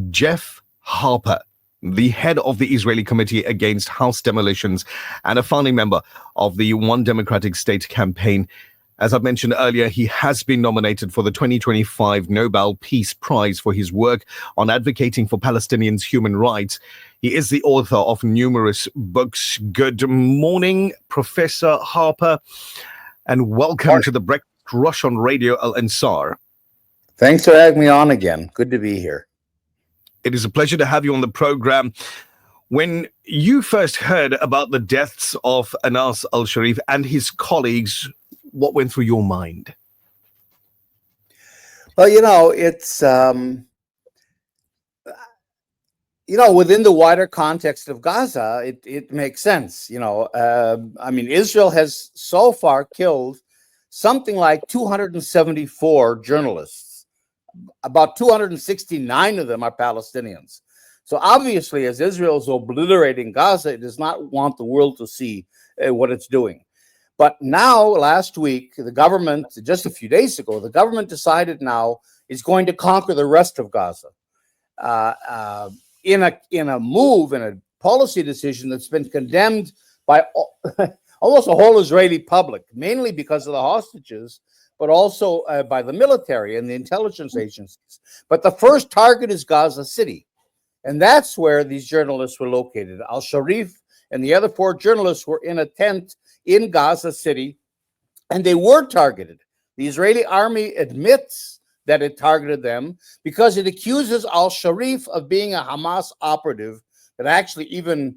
Jeff Halper, the head of the Israeli Committee Against House Demolitions and a founding member of the One Democratic State campaign. As I mentioned earlier, he has been nominated for the 2025 Nobel Peace Prize for his work on advocating for Palestinians' human rights. He is the author of numerous books. Good morning, Professor Harper, and welcome to the Breakfast Rush on Radio Al Ansar. Thanks for having me on again. Good to be here. It is a pleasure to have you on the program. When you first heard about the deaths of Anas al-Sharif and his colleagues, what went through your mind? Well, it's, within the wider context of Gaza, it makes sense. Israel has so far killed something like 274 journalists. About 269 of them are Palestinians. So obviously, as Israel is obliterating Gaza, it does not want the world to see what it's doing. But now, last week, the government, just a few days ago, the government decided now is going to conquer the rest of Gaza in a policy decision that's been condemned by almost the whole Israeli public, mainly because of the hostages, but also by the military and the intelligence agencies. But the first target is Gaza City. And that's where these journalists were located. Al-Sharif and the other 4 journalists were in a tent in Gaza City, and they were targeted. The Israeli army admits that it targeted them because it accuses Al-Sharif of being a Hamas operative that actually even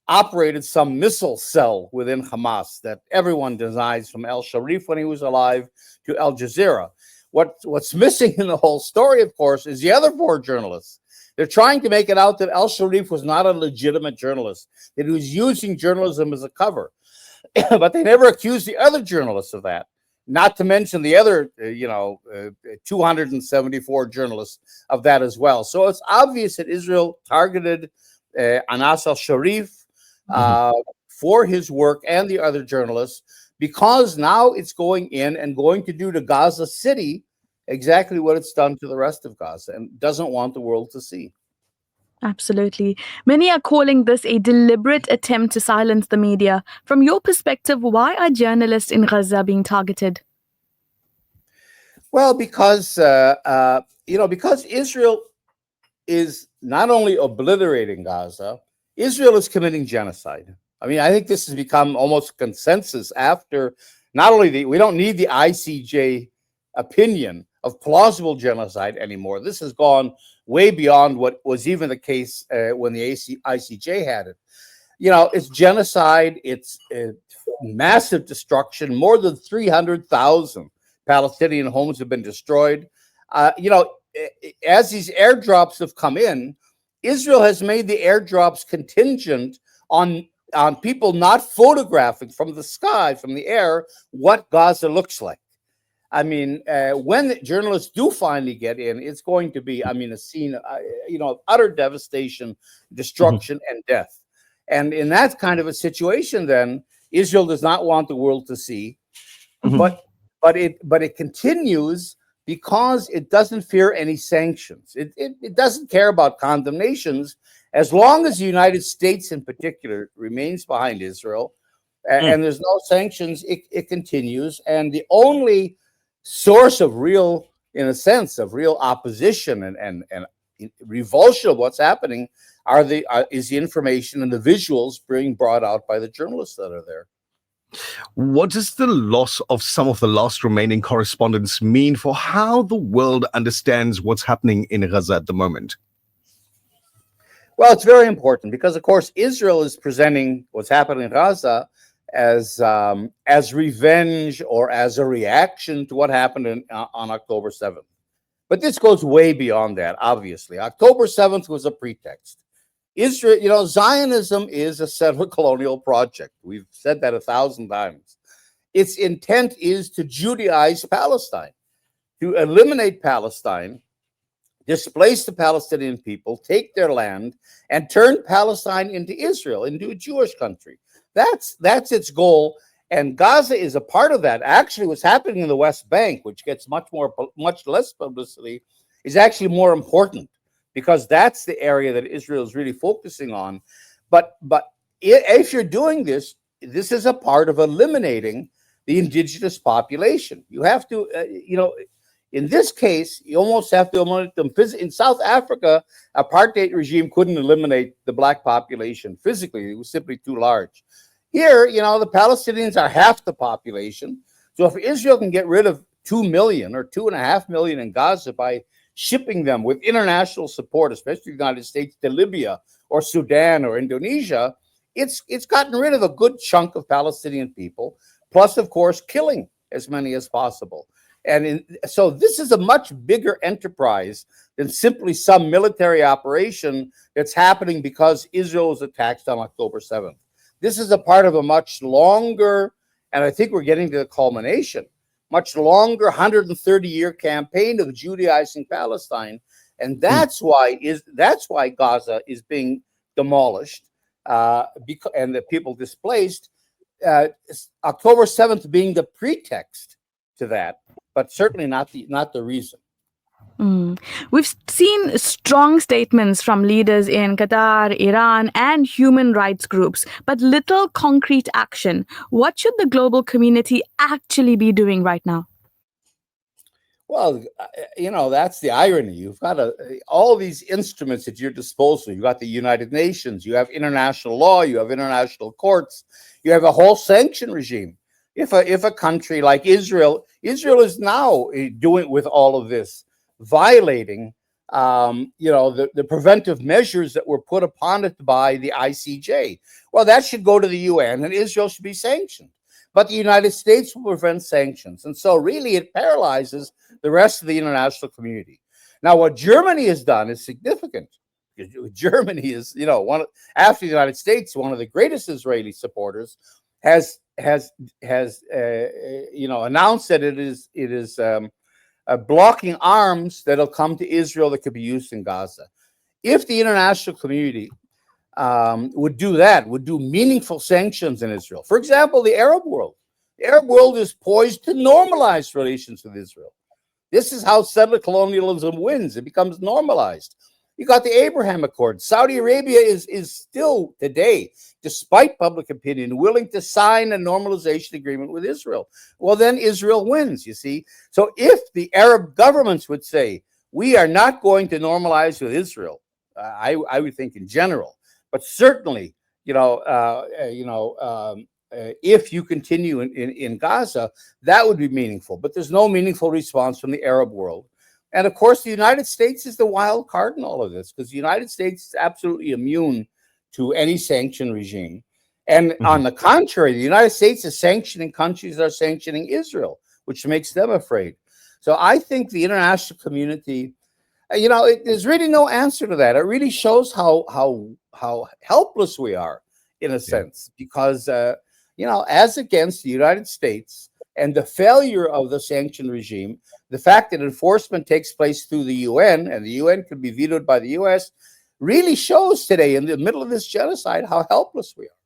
operated some missile cell within Hamas that everyone denies, from Al-Sharif when he was alive to Al Jazeera. What's missing in the whole story, of course, is the other 4 journalists. They're trying to make it out that Al-Sharif was not a legitimate journalist, that he was using journalism as a cover. But they never accused the other journalists of that, not to mention the other, 274 journalists of that as well. So it's obvious that Israel targeted Anas al-Sharif for his work and the other journalists, because now it's going in and going to do to Gaza City exactly what it's done to the rest of Gaza and doesn't want the world to see. Absolutely. Many are calling this a deliberate attempt to silence the media. From your perspective, why are journalists in Gaza being targeted? Well, because Israel is not only obliterating Gaza, Israel is committing genocide. I mean, I think this has become almost consensus after not only we don't need the ICJ opinion of plausible genocide anymore. This has gone way beyond what was even the case when the ICJ had it. It's genocide, it's massive destruction. More than 300,000 Palestinian homes have been destroyed. As these airdrops have come in, Israel has made the airdrops contingent on people not photographing from the sky, from the air, what Gaza looks like. I mean, when the journalists do finally get in, it's going to be, a scene, of utter devastation, destruction, and death. And in that kind of a situation, then Israel does not want the world to see, but it continues because it doesn't fear any sanctions. It doesn't care about condemnations as long as the United States, in particular, remains behind Israel, and there's no sanctions. It continues, and the only source of real opposition and revulsion of what's happening is the information and the visuals being brought out by the journalists that are there. What does the loss of some of the last remaining correspondents mean for how the world understands what's happening in Gaza at the moment? Well, it's very important because, of course, Israel is presenting what's happening in Gaza as revenge or as a reaction to what happened on October 7th. But this goes way beyond that, obviously. October 7th was a pretext. Israel, Zionism is a settler colonial project. We've said that 1,000 times. Its intent is to Judaize Palestine, to eliminate Palestine, displace the Palestinian people, take their land, and turn Palestine into Israel, into a Jewish country. That's its goal, and Gaza is a part of that. Actually, what's happening in the West Bank, which gets much less publicity, is actually more important because that's the area that Israel is really focusing on. But if you're doing this, this is a part of eliminating the indigenous population. You have to, in this case, you almost have to eliminate them. In South Africa, apartheid regime couldn't eliminate the black population physically. It was simply too large. Here, the Palestinians are half the population. So if Israel can get rid of 2 million or 2.5 million in Gaza by shipping them with international support, especially the United States, to Libya or Sudan or Indonesia, it's gotten rid of a good chunk of Palestinian people, plus, of course, killing as many as possible. And so this is a much bigger enterprise than simply some military operation that's happening because Israel was attacked on October 7th. This is a part of a much longer, and I think we're getting to the culmination, much longer 130-year campaign of Judaizing Palestine. And that's why Gaza is being demolished and the people displaced, October 7th being the pretext to that, but certainly not the reason. We've seen strong statements from leaders in Qatar, Iran, and human rights groups, but little concrete action. What should the global community actually be doing right now? Well, that's the irony. You've got all these instruments at your disposal. You've got the United Nations, you have international law, you have international courts, you have a whole sanction regime. If a country like Israel is now doing with all of this, violating, the preventive measures that were put upon it by the ICJ. Well, that should go to the UN, and Israel should be sanctioned. But the United States will prevent sanctions, and so really it paralyzes the rest of the international community. Now, what Germany has done is significant. Germany is, after the United States, one of the greatest Israeli supporters, has announced that it is blocking arms that'll come to Israel that could be used in Gaza. If the international community would do that, would do meaningful sanctions in Israel. For example, the Arab world. The Arab world is poised to normalize relations with Israel. This is how settler colonialism wins. It becomes normalized. You got the Abraham Accord. Saudi Arabia is still today, despite public opinion, willing to sign a normalization agreement with Israel. Well, then Israel wins, you see. So if the Arab governments would say, we are not going to normalize with Israel, I would think in general, but certainly, if you continue in Gaza, that would be meaningful. But there's no meaningful response from the Arab world. And of course, the United States is the wild card in all of this, because the United States is absolutely immune to any sanction regime. And on the contrary, the United States is sanctioning countries that are sanctioning Israel, which makes them afraid. So I think the international community, there's really no answer to that. It really shows how helpless we are, in a sense, because, as against the United States and the failure of the sanction regime, the fact that enforcement takes place through the UN, and the UN could be vetoed by the US, really shows today, in the middle of this genocide, how helpless we are.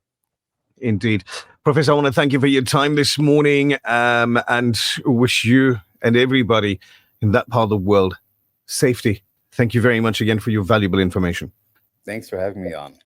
Indeed. Professor, I want to thank you for your time this morning, and wish you and everybody in that part of the world safety. Thank you very much again for your valuable information. Thanks for having me on.